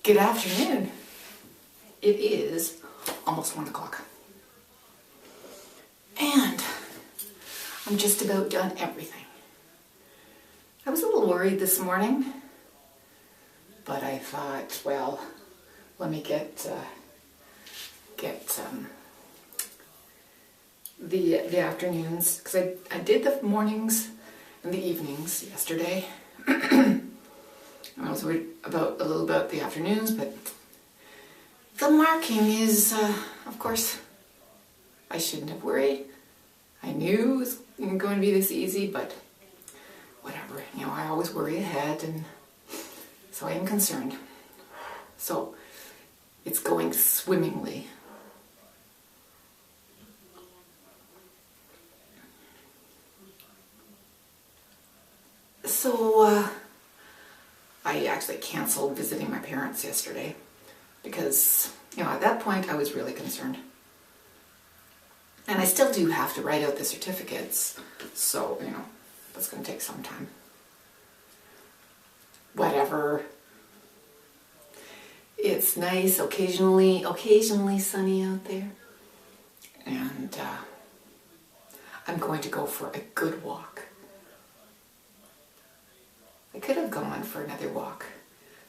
Good afternoon. It is almost 1 o'clock. And I'm just about done everything. I was a little worried this morning, but I thought, well, let me get the afternoons, because I did the mornings and the evenings yesterday. I was worried a little about the afternoons, but the marking is, of course, I shouldn't have worried. I knew it was going to be this easy, but whatever. You know, I always worry ahead, and so I am concerned. So it's going swimmingly. So I actually canceled visiting my parents yesterday because, you know, at that point I was really concerned. And I still do have to write out the certificates, so, you know, that's going to take some time. Whatever. It's nice, occasionally sunny out there. And I'm going to go for a good walk. I could have gone for another walk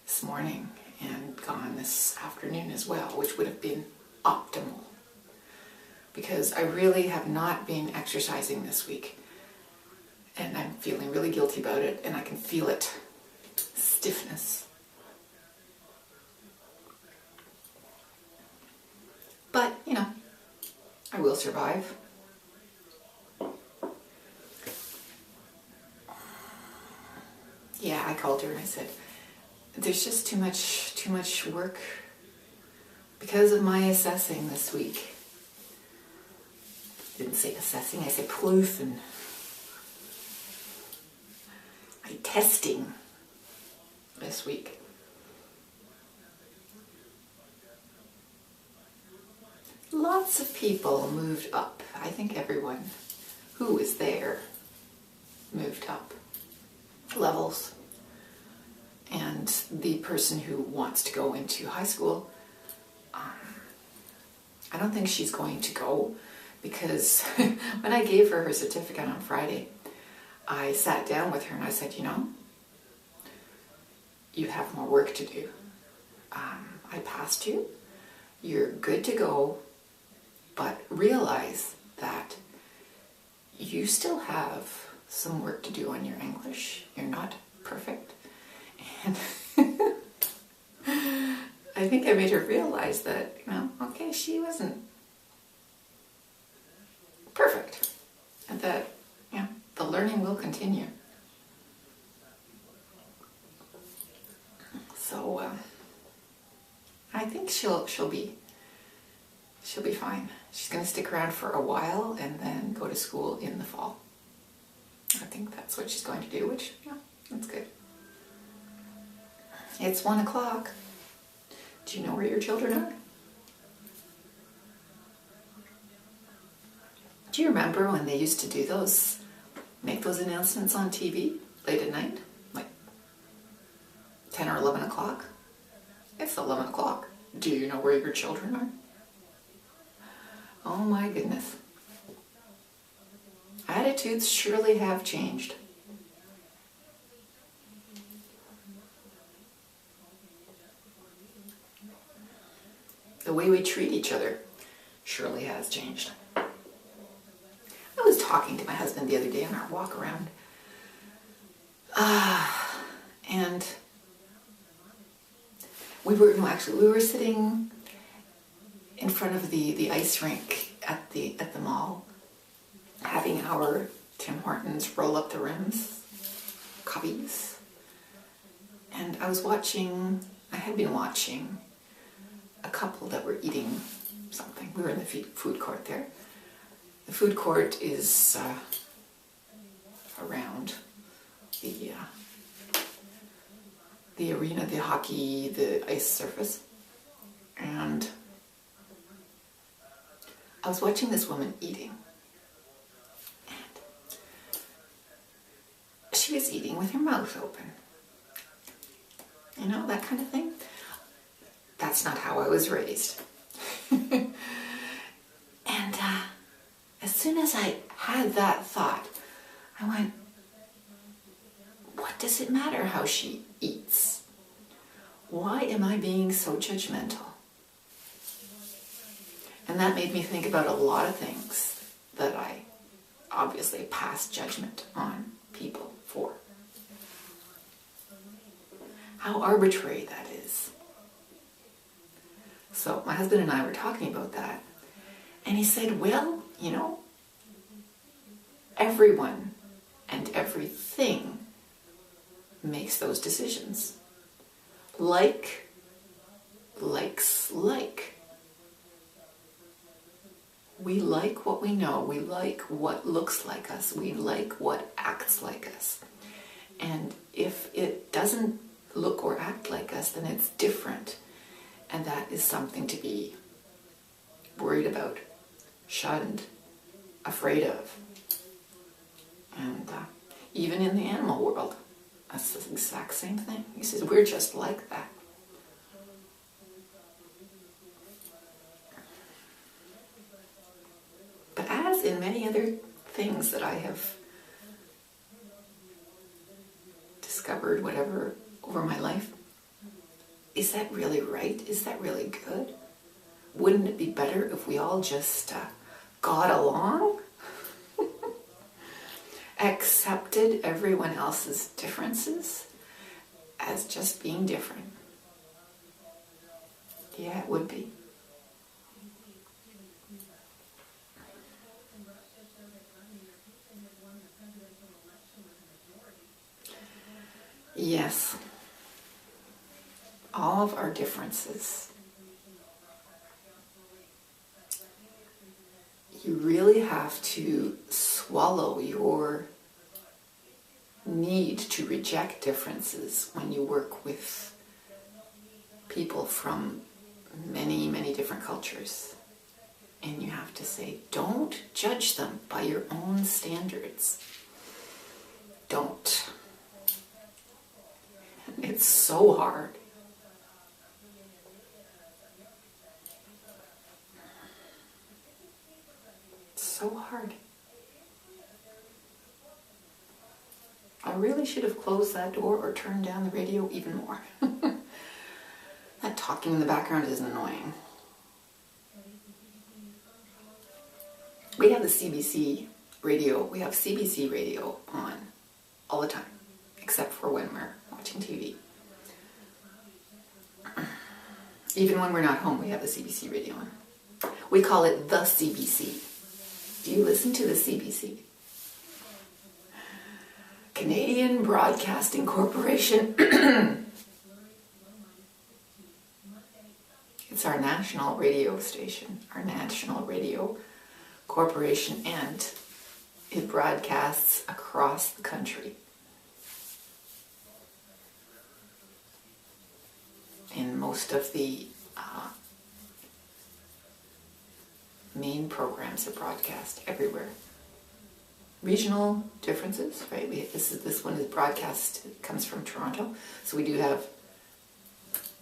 this morning and gone this afternoon as well, which would have been optimal. Because I really have not been exercising this week. And I'm feeling really guilty about it, and I can feel it. Stiffness. But, you know, I will survive. Yeah, I called her and I said, there's just too much work because of my assessing this week. I didn't say assessing, I said proefen. My testing this week. Lots of people moved up. I think everyone who was there moved up levels. And the person who wants to go into high school, I don't think she's going to go, because when I gave her certificate on Friday, I sat down with her and I said, you know, you have more work to do. I passed you. You're good to go, but realize that you still have some work to do on your English. You're not perfect. And I think I made her realize that, you know, okay, she wasn't perfect. And that, you know, the learning will continue. So I think she'll be fine. She's going to stick around for a while and then go to school in the fall. I think that's what she's going to do, which, yeah, that's good. It's 1 o'clock. Do you know where your children are? Do you remember when they used to do those, make those announcements on TV late at night? Like 10 or 11 o'clock? It's 11 o'clock. Do you know where your children are? Oh my goodness. Attitudes surely have changed. The way we treat each other surely has changed. I was talking to my husband the other day on our walk around. And we were sitting in front of the ice rink at the mall, having our Tim Hortons roll up the rims cubbies. And I had been watching a couple that were eating something. We were in the food court there. The food court is around the arena, the hockey, the ice surface. And I was watching this woman eating. And she was eating with her mouth open. You know, that kind of thing. that's not how I was raised. And as soon as I had that thought, I went, what does it matter how she eats? Why am I being so judgmental? And that made me think about a lot of things that I obviously passed judgment on people for. How arbitrary that is. So my husband and I were talking about that, and he said, well, you know, everyone and everything makes those decisions. Like likes like. We like what we know. We like what looks like us. We like what acts like us. And if it doesn't look or act like us, then it's different. And that is something to be worried about, shunned, afraid of. And even in the animal world, that's the exact same thing. He says, we're just like that. But as in many other things that I have discovered, whatever, over my life, is that really right? Is that really good? Wouldn't it be better if we all just got along? Accepted everyone else's differences as just being different? Yeah, it would be. Yes, all of our differences. You really have to swallow your need to reject differences when you work with people from many, many different cultures. And you have to say, don't judge them by your own standards. Don't. It's so hard. It's so hard. I really should have closed that door or turned down the radio even more. That talking in the background is annoying. We have the CBC radio. We have CBC radio on all the time, except for when we're watching TV. Even when we're not home, we have the CBC radio on. We call it the CBC. Do you listen to the CBC? Canadian Broadcasting Corporation. It's our national radio station, our national radio corporation, and it broadcasts across the country. In most of the main programs are broadcast everywhere. Regional differences, right? This one is broadcast, it comes from Toronto. So we do have,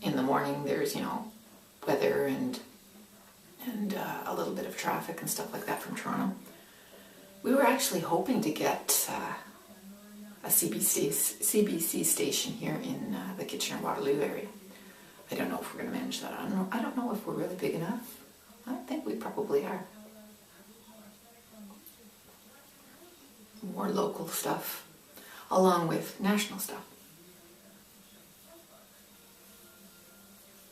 in the morning, there's, weather and a little bit of traffic and stuff like that from Toronto. We were actually hoping to get a CBC station here in the Kitchener-Waterloo area. I don't know if we're going to manage that. I don't know if we're really big enough. I think we probably are. More local stuff, along with national stuff.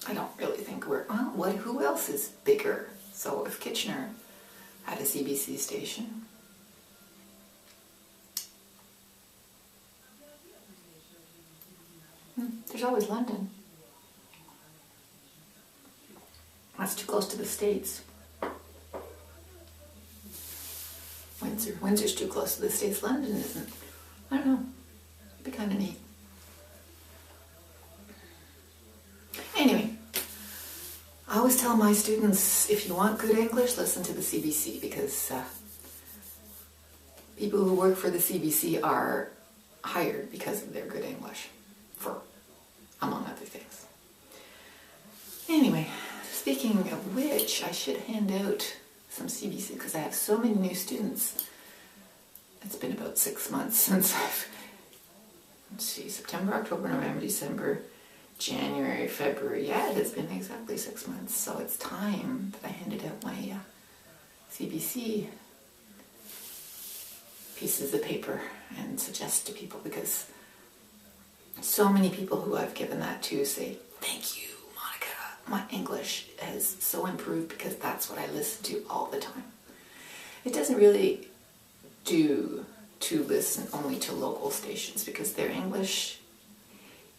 I don't really think who else is bigger? So if Kitchener had a CBC station, there's always London. That's too close to the States. Windsor's too close to the States. London isn't. I don't know. It'd be kind of neat. Anyway, I always tell my students, if you want good English, listen to the CBC, because people who work for the CBC are hired because of their good English, among other things. Anyway, speaking of which, I should hand out some CBC because I have so many new students. It's been about 6 months since let's see, September, October, November, December, January, February. Yeah, it has been exactly 6 months. So it's time that I handed out my CBC pieces of paper and suggest to people, because so many people who I've given that to say, thank you, Monica. My English has so improved because that's what I listen to all the time. It doesn't really do to listen only to local stations because their English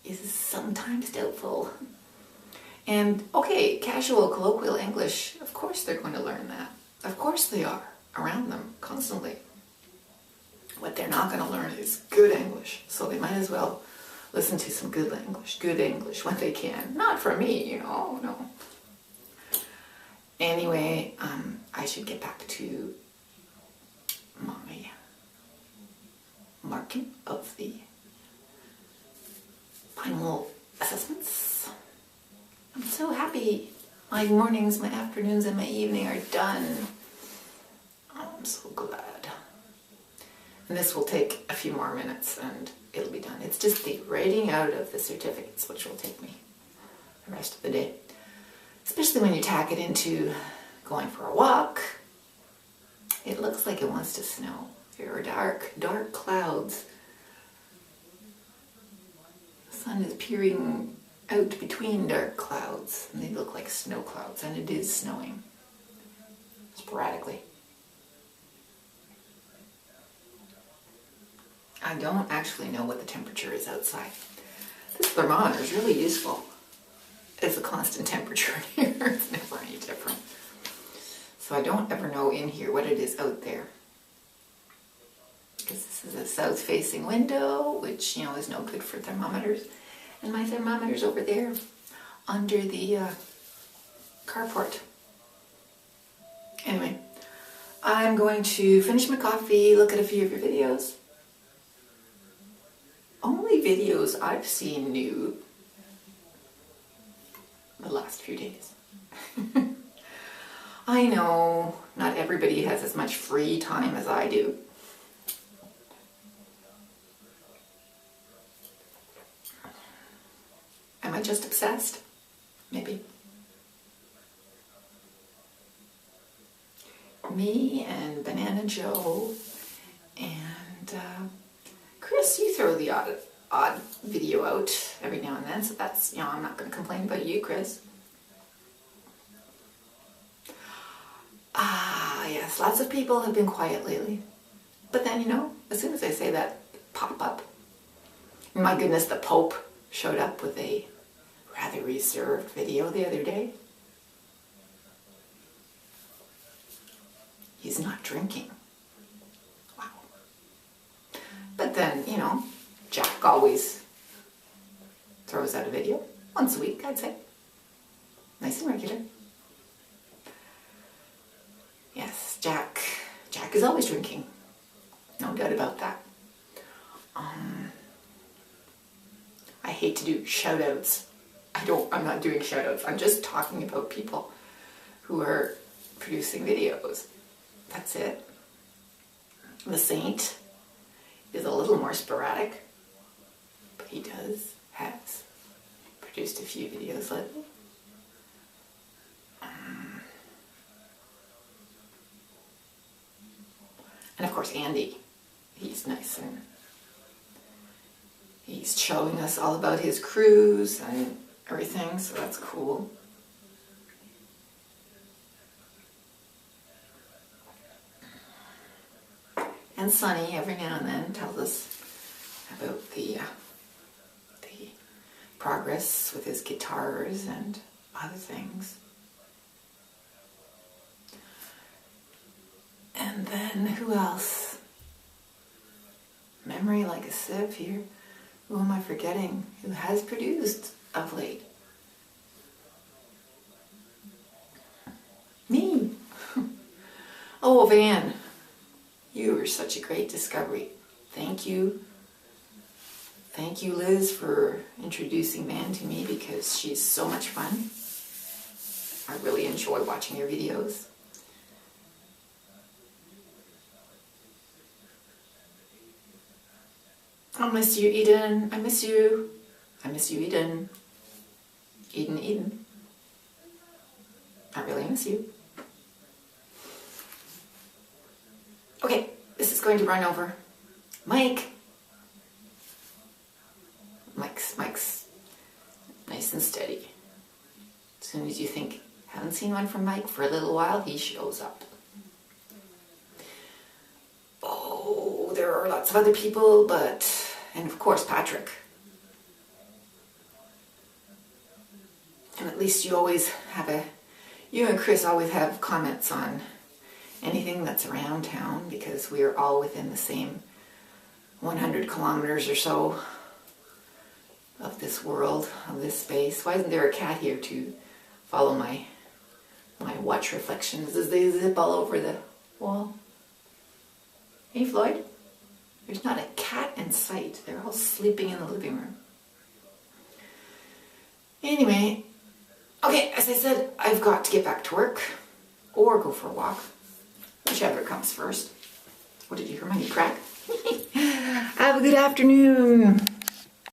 is sometimes doubtful. And okay, casual colloquial English, of course they're going to learn that. Of course they are, around them constantly. What they're not going to learn is good English, so they might as well listen to some good English when they can. Not from me, no. Anyway, I should get back to my marking of the final assessments. I'm so happy. My mornings, my afternoons, and my evening are done. I'm so glad. And this will take a few more minutes and it'll be done. It's just the writing out of the certificates which will take me the rest of the day. Especially when you tack it into going for a walk. It looks like it wants to snow. There are dark clouds. The sun is peering out between dark clouds and they look like snow clouds, and it is snowing sporadically. I don't actually know what the temperature is outside. This thermometer is really useful. It's a constant temperature in here. It's never any different. So I don't ever know in here what it is out there. Because this is a south-facing window, which, is no good for thermometers. And my thermometer's over there under the carport. Anyway, I'm going to finish my coffee, look at a few of your videos. Only videos I've seen new the last few days. I know not everybody has as much free time as I do. Am I just obsessed? Maybe. Me and Banana Joe and Chris, you throw the odd video out every now and then, so that's, I'm not going to complain about you, Chris. Yes, lots of people have been quiet lately. But then, as soon as I say that, pop up. My goodness, the Pope showed up with a rather reserved video the other day. He's not drinking. Wow. But then, Jack always throws out a video. Once a week, I'd say. Nice and regular. Yes, Jack is always drinking. No doubt about that. I hate to do shout-outs. I'm not doing shout-outs. I'm just talking about people who are producing videos. That's it. The Saint is a little more sporadic, but he has produced a few videos lately. And of course Andy, he's nice and he's showing us all about his cruise and everything, so that's cool. And Sonny, every now and then, tells us about the progress with his guitars and other things. And then, who else? Memory like a sieve here. Who am I forgetting? Who has produced of late? Me. Oh, Van. You were such a great discovery. Thank you. Thank you, Liz, for introducing Van to me because she's so much fun. I really enjoy watching your videos. I miss you, Eden. I miss you. I miss you, Eden. Eden. I really miss you. Okay, this is going to run over. Mike's nice and steady. As soon as you think, haven't seen one from Mike for a little while, he shows up. Oh, there are lots of other people, and of course Patrick. And at least you and Chris always have comments on anything that's around town, because we are all within the same 100 kilometers or so of this world, of this space. Why isn't there a cat here to follow my watch reflections as they zip all over the wall? Hey, Floyd? There's not a cat in sight. They're all sleeping in the living room. Anyway, okay, as I said, I've got to get back to work or go for a walk, whichever comes first. What did you hear, my knee crack? Have a good afternoon.